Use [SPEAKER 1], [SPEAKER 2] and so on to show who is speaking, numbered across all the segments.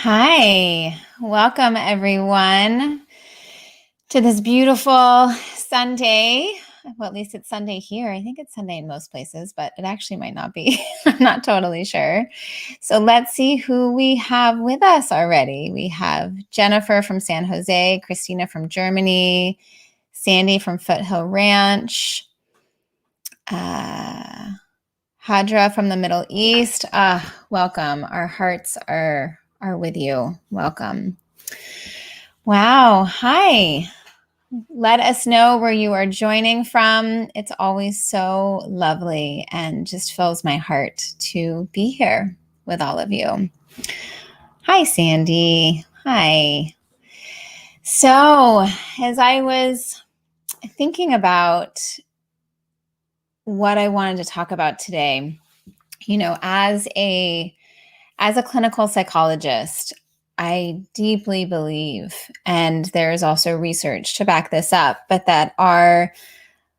[SPEAKER 1] Hi, welcome everyone to this beautiful Sunday. Well, at least it's Sunday here. I think it's Sunday in most places, but it actually might not be. I'm not totally sure. So let's see who we have with us already. We have Jennifer from San Jose, Christina from Germany, Sandy from Foothill Ranch, Hadra from the Middle East. Welcome. Our hearts are with you. Welcome. Wow. Hi. Let us know where you are joining from. It's always so lovely and just fills my heart to be here with all of you. Hi, Sandy. Hi. So, as I was thinking about what I wanted to talk about today, as a clinical psychologist, I deeply believe, and there's also research to back this up, but that our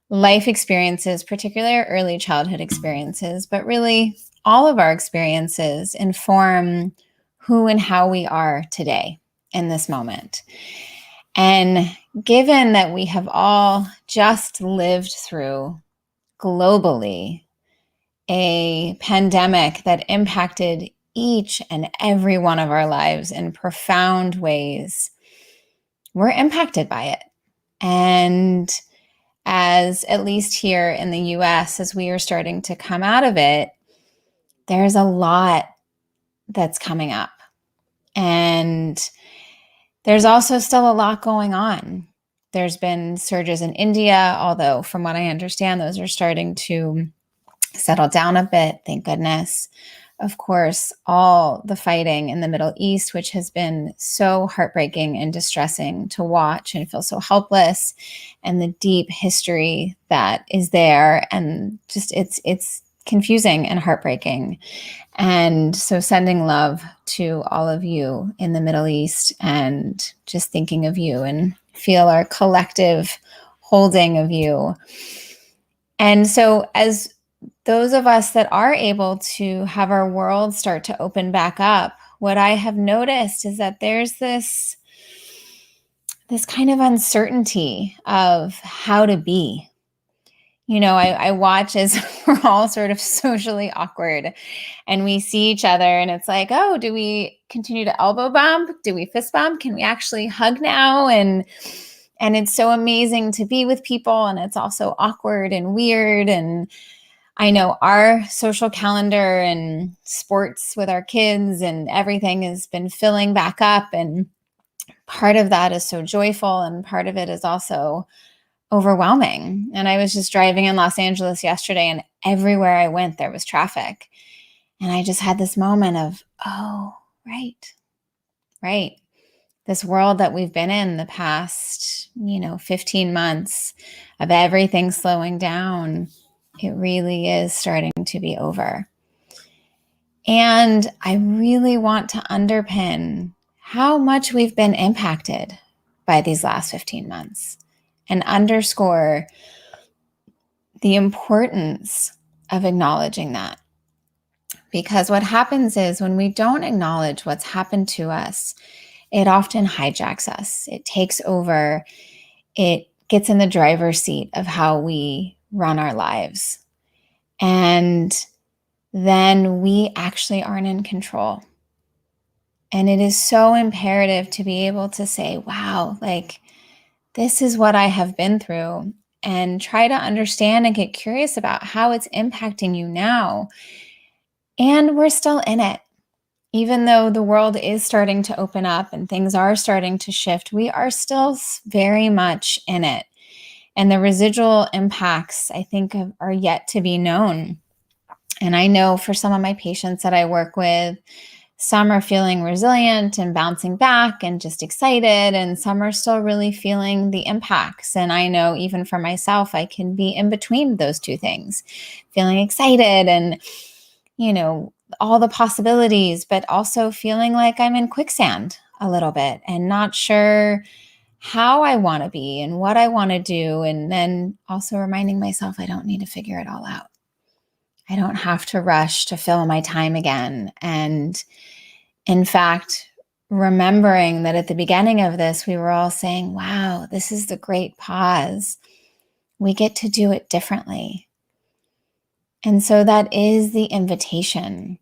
[SPEAKER 1] life experiences, particularly our early childhood experiences, but really all of our experiences inform who and how we are today in this moment. And given that we have all just lived through globally a pandemic that impacted each and every one of our lives in profound ways, we're impacted by it. And as at least here in the US, as we are starting to come out of it, there's a lot that's coming up. And there's also still a lot going on. There's been surges in India, although from what I understand, those are starting to settle down a bit, thank goodness. Of course, all the fighting in the Middle East, which has been so heartbreaking and distressing to watch and feel so helpless, and the deep history that is there, and just it's confusing and heartbreaking. And so sending love to all of you in the Middle East, and just thinking of you, and feel our collective holding of you. And so as those of us that are able to have our world start to open back up, what I have noticed is that there's this kind of uncertainty of how to be. I watch as we're all sort of socially awkward and we see each other and it's like, oh, do we continue to elbow bump? Do we fist bump? Can we actually hug now? And it's so amazing to be with people, and it's also awkward and weird. And I know our social calendar and sports with our kids and everything has been filling back up. And part of that is so joyful, and part of it is also overwhelming. And I was just driving in Los Angeles yesterday, and everywhere I went, there was traffic. And I just had this moment of, oh, right. This world that we've been in the past, 15 months of everything slowing down, it really is starting to be over. And I really want to underpin how much we've been impacted by these last 15 months and underscore the importance of acknowledging that. Because what happens is when we don't acknowledge what's happened to us, it often hijacks us. It takes over. It gets in the driver's seat of how we run our lives. And then we actually aren't in control. And it is so imperative to be able to say, wow, this is what I have been through, and try to understand and get curious about how it's impacting you now. And we're still in it. Even though the world is starting to open up and things are starting to shift, we are still very much in it. And the residual impacts, I think, are yet to be known. And I know for some of my patients that I work with, some are feeling resilient and bouncing back and just excited, and some are still really feeling the impacts. And I know even for myself, I can be in between those two things, feeling excited and, all the possibilities, but also feeling like I'm in quicksand a little bit and not sure how I want to be and what I want to do. And then also reminding myself I don't need to figure it all out. I don't have to rush to fill my time again. And in fact, remembering that at the beginning of this, we were all saying, wow, this is the great pause. We get to do it differently. And so that is the invitation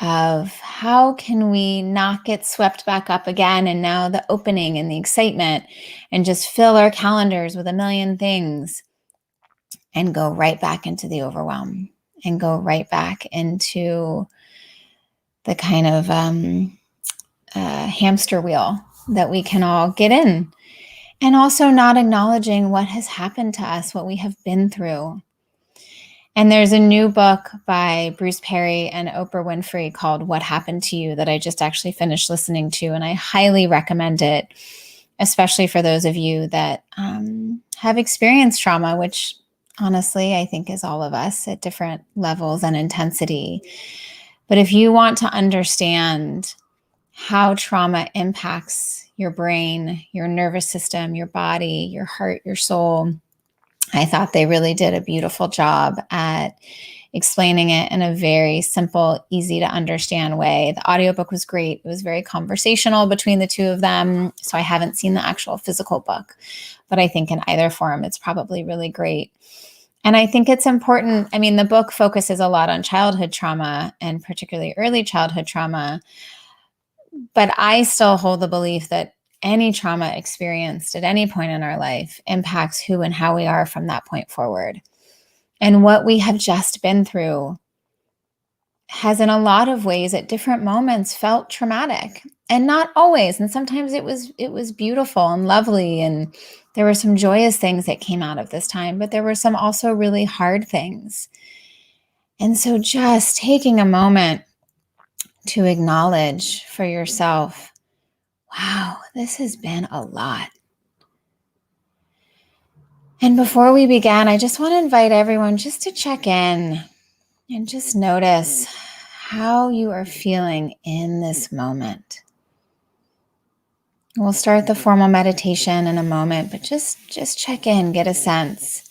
[SPEAKER 1] of how can we not get swept back up again, and now the opening and the excitement, and just fill our calendars with a million things and go right back into the overwhelm and go right back into the kind of hamster wheel that we can all get in. And also not acknowledging what has happened to us, what we have been through. And there's a new book by Bruce Perry and Oprah Winfrey called What Happened to You that I just actually finished listening to. And I highly recommend it, especially for those of you that have experienced trauma, which honestly, I think is all of us at different levels and intensity. But if you want to understand how trauma impacts your brain, your nervous system, your body, your heart, your soul, I thought they really did a beautiful job at explaining it in a very simple, easy to understand way. The audiobook was great. It was very conversational between the two of them. So I haven't seen the actual physical book, but I think in either form, it's probably really great. And I think it's important. I mean, the book focuses a lot on childhood trauma and particularly early childhood trauma, but I still hold the belief that any trauma experienced at any point in our life impacts who and how we are from that point forward. And what we have just been through has in a lot of ways at different moments felt traumatic, and not always. And sometimes it was beautiful and lovely, and there were some joyous things that came out of this time, but there were some also really hard things. And so just taking a moment to acknowledge for yourself, wow, this has been a lot. And before we begin, I just want to invite everyone just to check in and just notice how you are feeling in this moment. We'll start the formal meditation in a moment, but just check in, get a sense.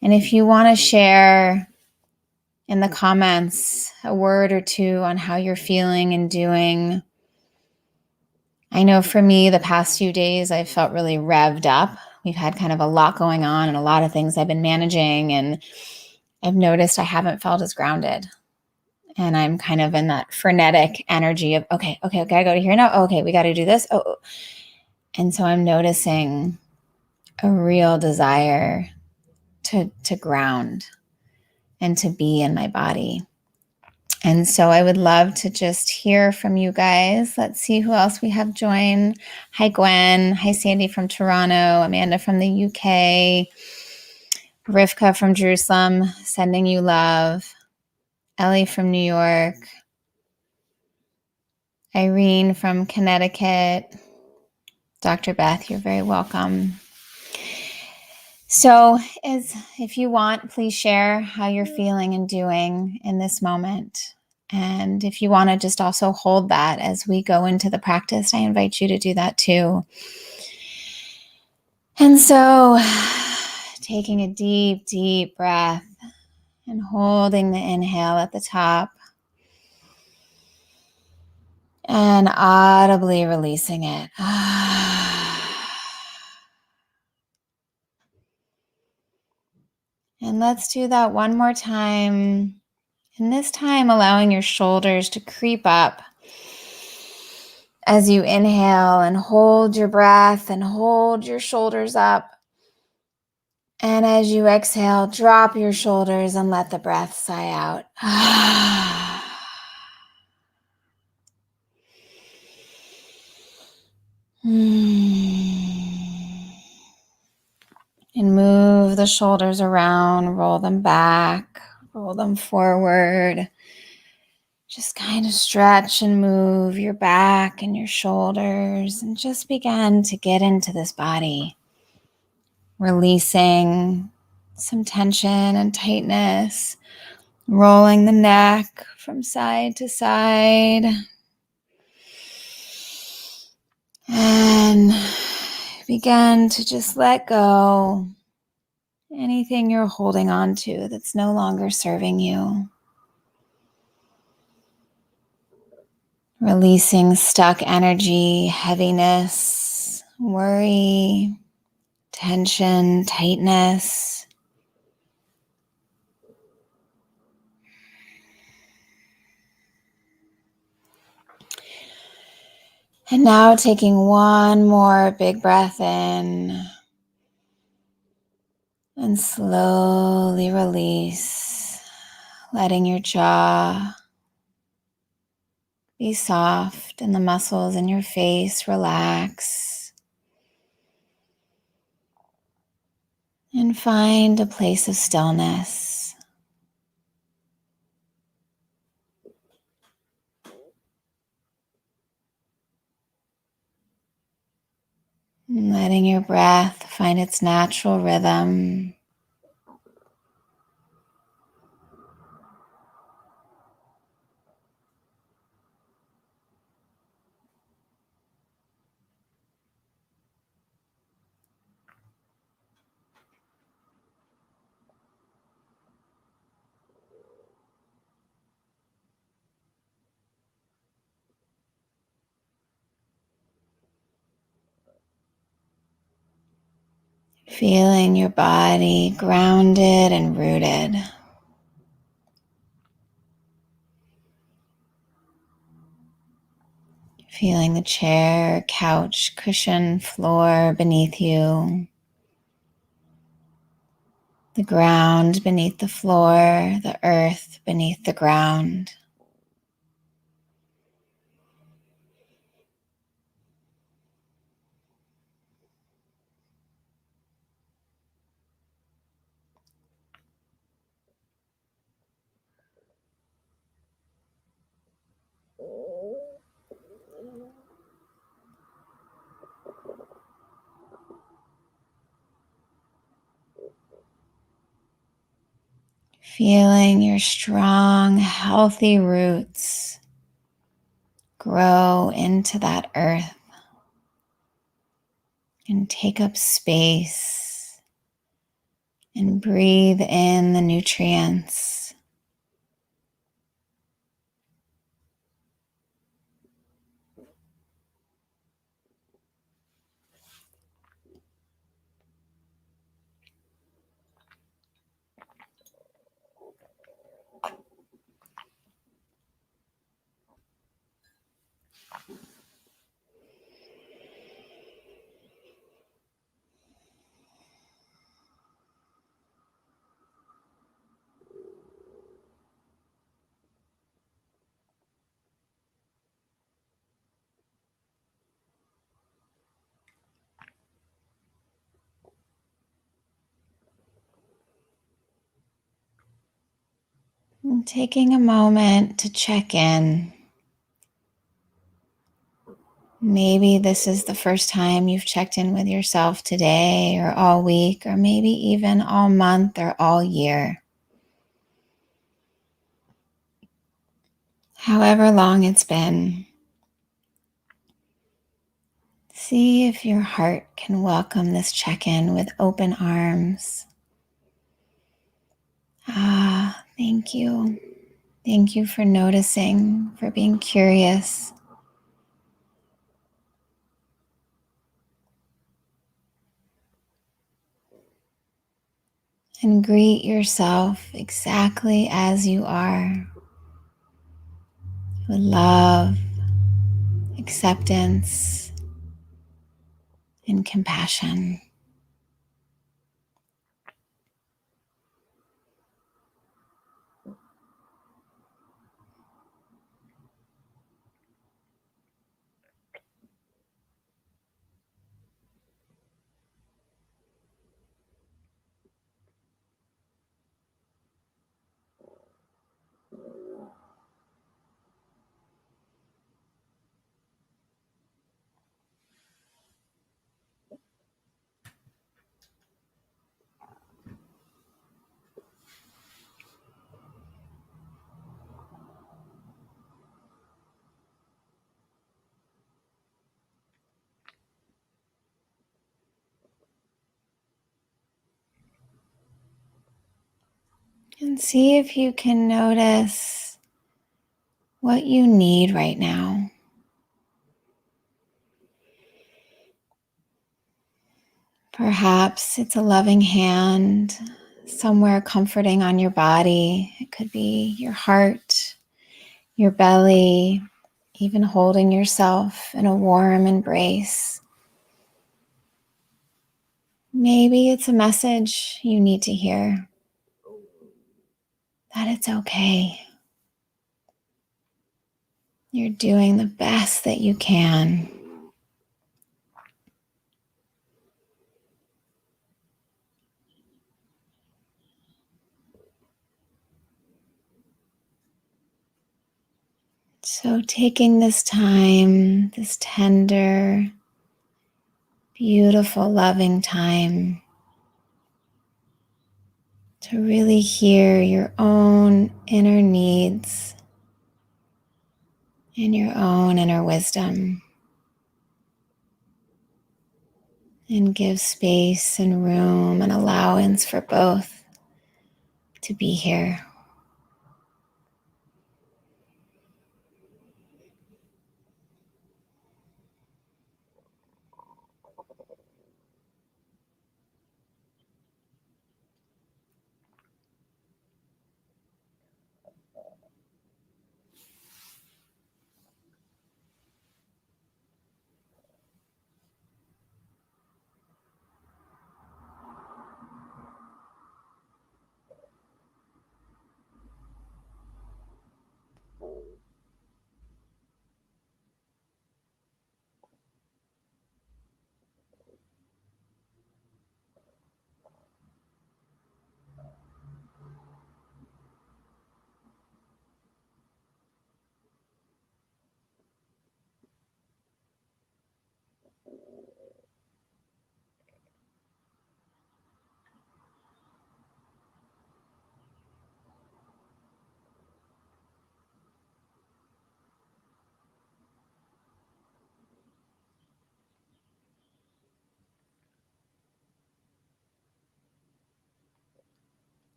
[SPEAKER 1] And if you want to share in the comments a word or two on how you're feeling and doing. I know for me, the past few days, I've felt really revved up. We've had kind of a lot going on and a lot of things I've been managing, and I've noticed I haven't felt as grounded. And I'm kind of in that frenetic energy of, okay, I go to here now. Okay, we got to do this. Oh. And so I'm noticing a real desire to ground and to be in my body. And so I would love to just hear from you guys. Let's see who else we have join. Hi, Gwen. Hi, Sandy from Toronto. Amanda from the UK. Rivka from Jerusalem, sending you love. Ellie from New York. Irene from Connecticut. Dr. Beth, you're very welcome. So if you want, please share how you're feeling and doing in this moment. And if you want to just also hold that as we go into the practice, I invite you to do that too. And so taking a deep, deep breath and holding the inhale at the top and audibly releasing it. And let's do that one more time. And this time, allowing your shoulders to creep up as you inhale and hold your breath and hold your shoulders up. And as you exhale, drop your shoulders and let the breath sigh out. And move the shoulders around, roll them back, roll them forward. Just kind of stretch and move your back and your shoulders and just begin to get into this body, releasing some tension and tightness, rolling the neck from side to side. And begin to just let go anything you're holding on to that's no longer serving you. Releasing stuck energy, heaviness, worry, tension, tightness. And now taking one more big breath in and slowly release, letting your jaw be soft and the muscles in your face relax. And find a place of stillness. And letting your breath find its natural rhythm. Feeling your body grounded and rooted. Feeling the chair, couch, cushion, floor beneath you. The ground beneath the floor, the earth beneath the ground. Feeling your strong, healthy roots grow into that earth and take up space and breathe in the nutrients. And taking a moment to check in. Maybe this is the first time you've checked in with yourself today or all week, or maybe even all month or all year. However long it's been, see if your heart can welcome this check-in with open arms. Thank you. Thank you for noticing, for being curious. And greet yourself exactly as you are, with love, acceptance, and compassion. And see if you can notice what you need right now. Perhaps it's a loving hand somewhere comforting on your body. It could be your heart, your belly, even holding yourself in a warm embrace. Maybe it's a message you need to hear that it's okay. You're doing the best that you can. So taking this time, this tender, beautiful, loving time to really hear your own inner needs and your own inner wisdom, and give space and room and allowance for both to be here.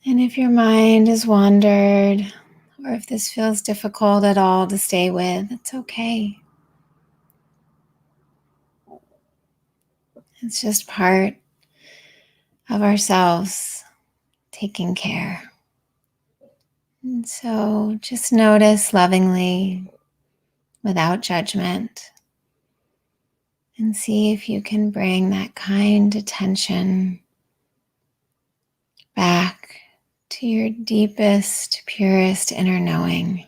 [SPEAKER 1] And if your mind has wandered, or if this feels difficult at all to stay with, it's okay. It's just part of ourselves taking care. And so just notice lovingly, without judgment, and see if you can bring that kind attention back to your deepest, purest inner knowing.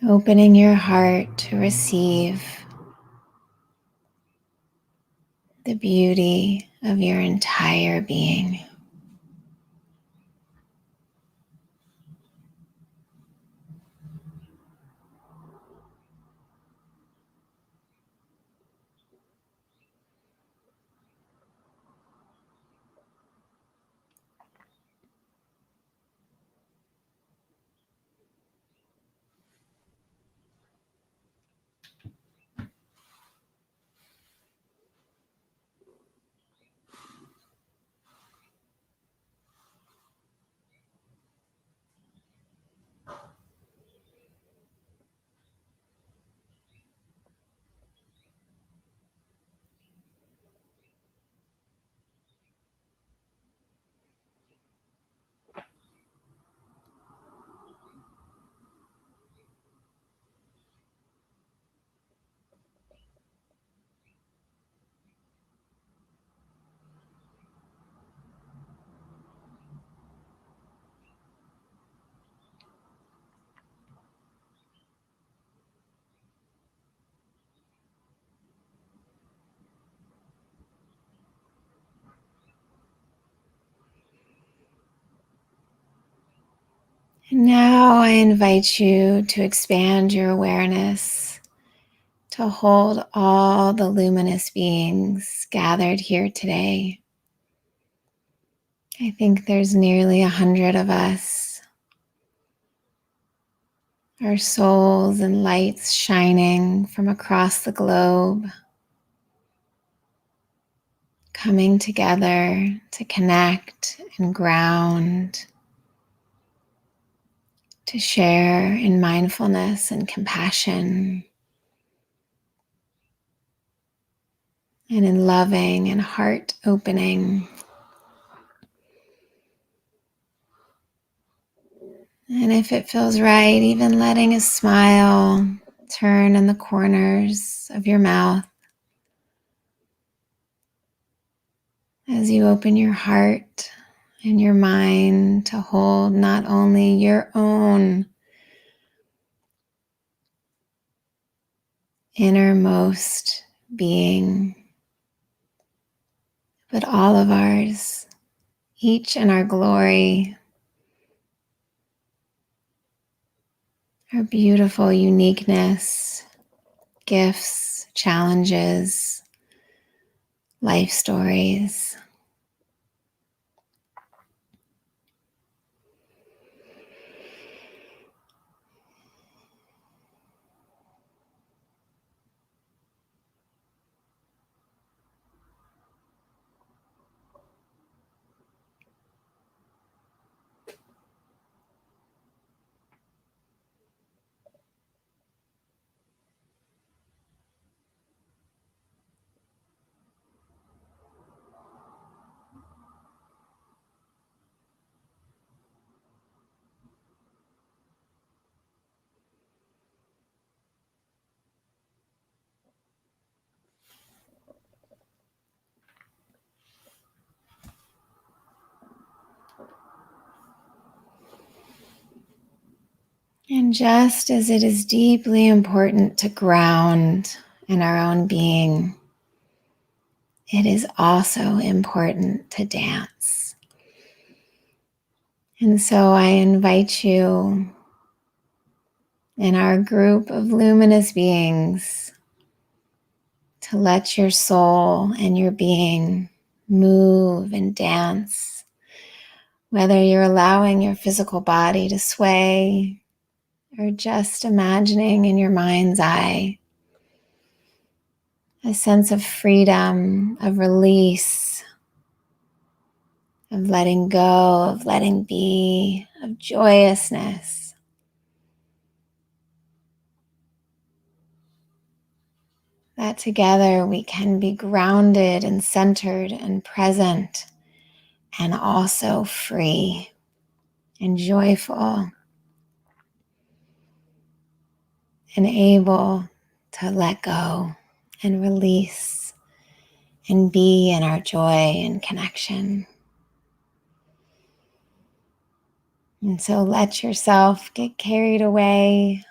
[SPEAKER 1] Opening your heart to receive the beauty of your entire being. Now I invite you to expand your awareness to hold all the luminous beings gathered here today. I think there's nearly 100 of us, our souls and lights shining from across the globe, coming together to connect and ground, to share in mindfulness and compassion, and in loving and heart opening. And if it feels right, even letting a smile turn in the corners of your mouth as you open your heart and your mind to hold not only your own innermost being, but all of ours, each in our glory, our beautiful uniqueness, gifts, challenges, life stories. And just as it is deeply important to ground in our own being, it is also important to dance. And so I invite you in our group of luminous beings to let your soul and your being move and dance, whether you're allowing your physical body to sway or just imagining in your mind's eye a sense of freedom, of release, of letting go, of letting be, of joyousness. That together we can be grounded and centered and present and also free and joyful and able to let go and release and be in our joy and connection. And so let yourself get carried away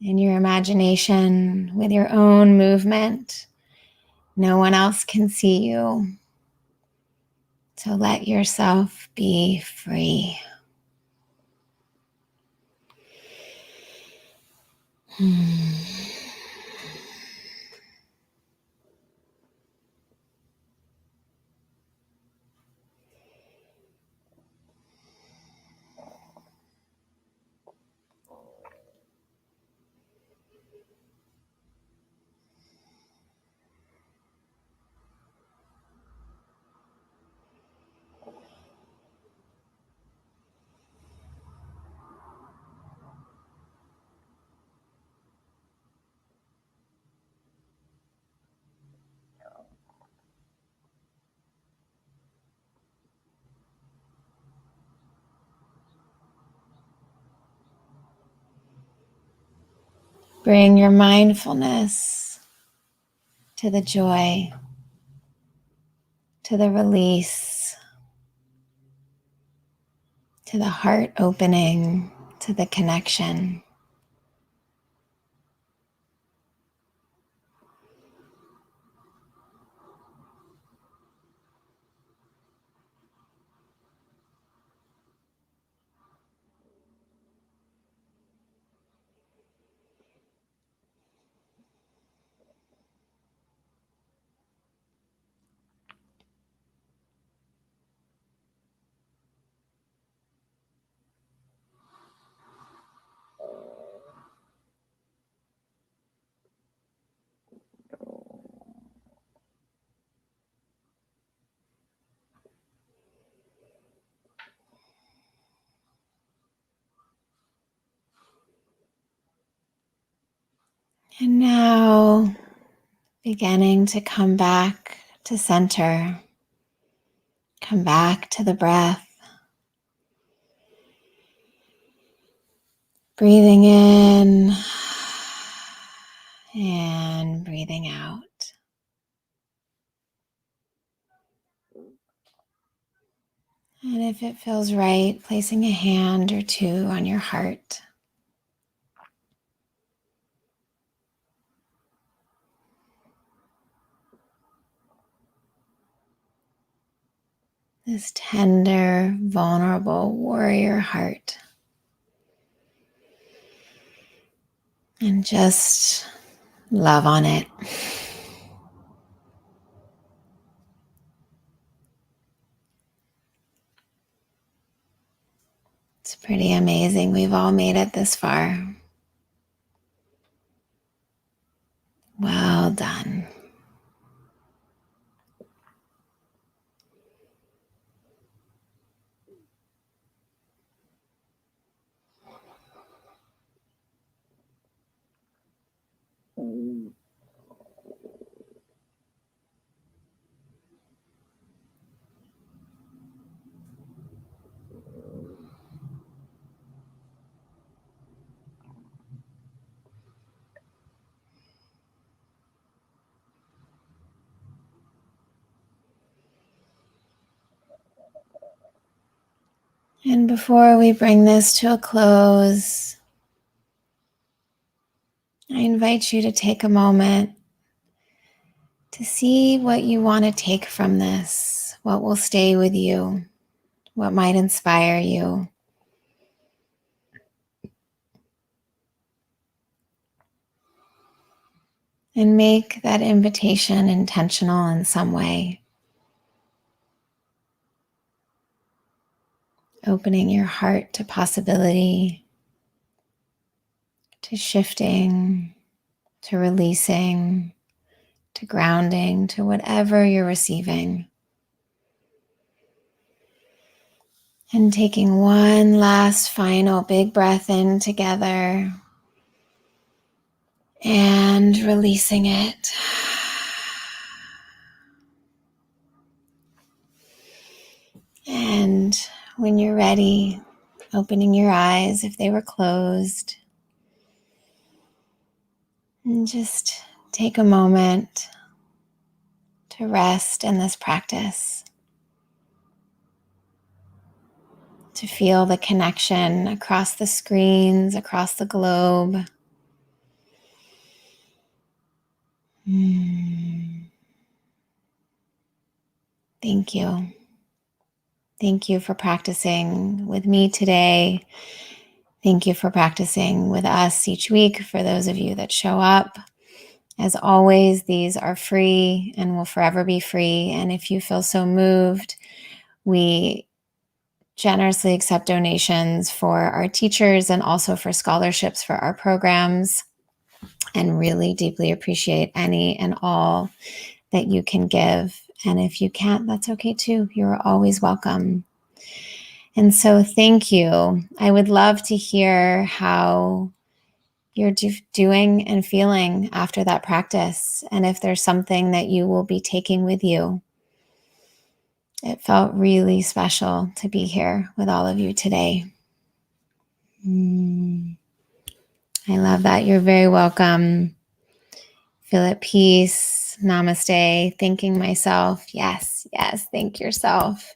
[SPEAKER 1] in your imagination with your own movement. No one else can see you. So let yourself be free. Bring your mindfulness to the joy, to the release, to the heart opening, to the connection. And now beginning to come back to center, come back to the breath, breathing in and breathing out. And if it feels right, placing a hand or two on your heart. This tender, vulnerable warrior heart. And just love on it. It's pretty amazing. We've all made it this far. Well done. And before we bring this to a close, I invite you to take a moment to see what you want to take from this, what will stay with you, what might inspire you. And make that invitation intentional in some way. Opening your heart to possibility, to shifting, to releasing, to grounding, to whatever you're receiving. And taking one last final big breath in together and releasing it. And when you're ready, opening your eyes if they were closed. And just take a moment to rest in this practice, to feel the connection across the screens, across the globe. Thank you. Thank you for practicing with me today. Thank you for practicing with us each week for those of you that show up. As always, these are free and will forever be free. And if you feel so moved, we generously accept donations for our teachers and also for scholarships for our programs, and really deeply appreciate any and all that you can give. And if you can't, that's okay too. You're always welcome. And so thank you. I would love to hear how you're doing and feeling after that practice, and if there's something that you will be taking with you. It felt really special to be here with all of you today. I love that. You're very welcome. Feel at peace. Namaste. Thanking myself. Yes, thank yourself.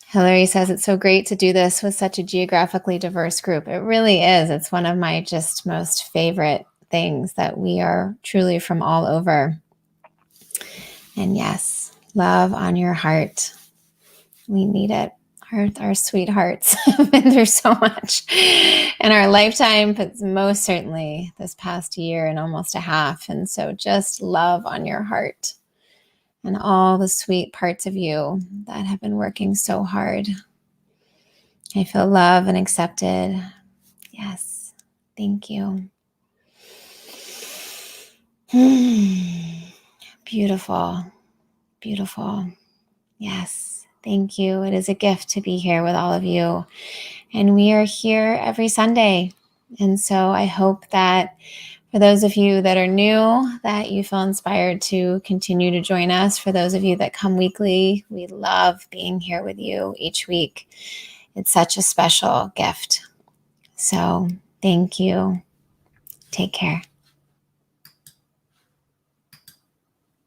[SPEAKER 1] Hillary says it's so great to do this with such a geographically diverse group. It really is. It's one of my just most favorite things, that we are truly from all over. And yes, love on your heart. We need it. Our sweethearts have been through so much in our lifetime, but most certainly this past year and almost a half. And so just love on your heart and all the sweet parts of you that have been working so hard. I feel loved and accepted. Yes, thank you. Beautiful, beautiful. Yes, thank you. It is a gift to be here with all of you. And we are here every Sunday. And so I hope that For those of you that are new, that you feel inspired to continue to join us. For those of you that come weekly, we love being here with you each week. It's such a special gift. So thank you. Take care.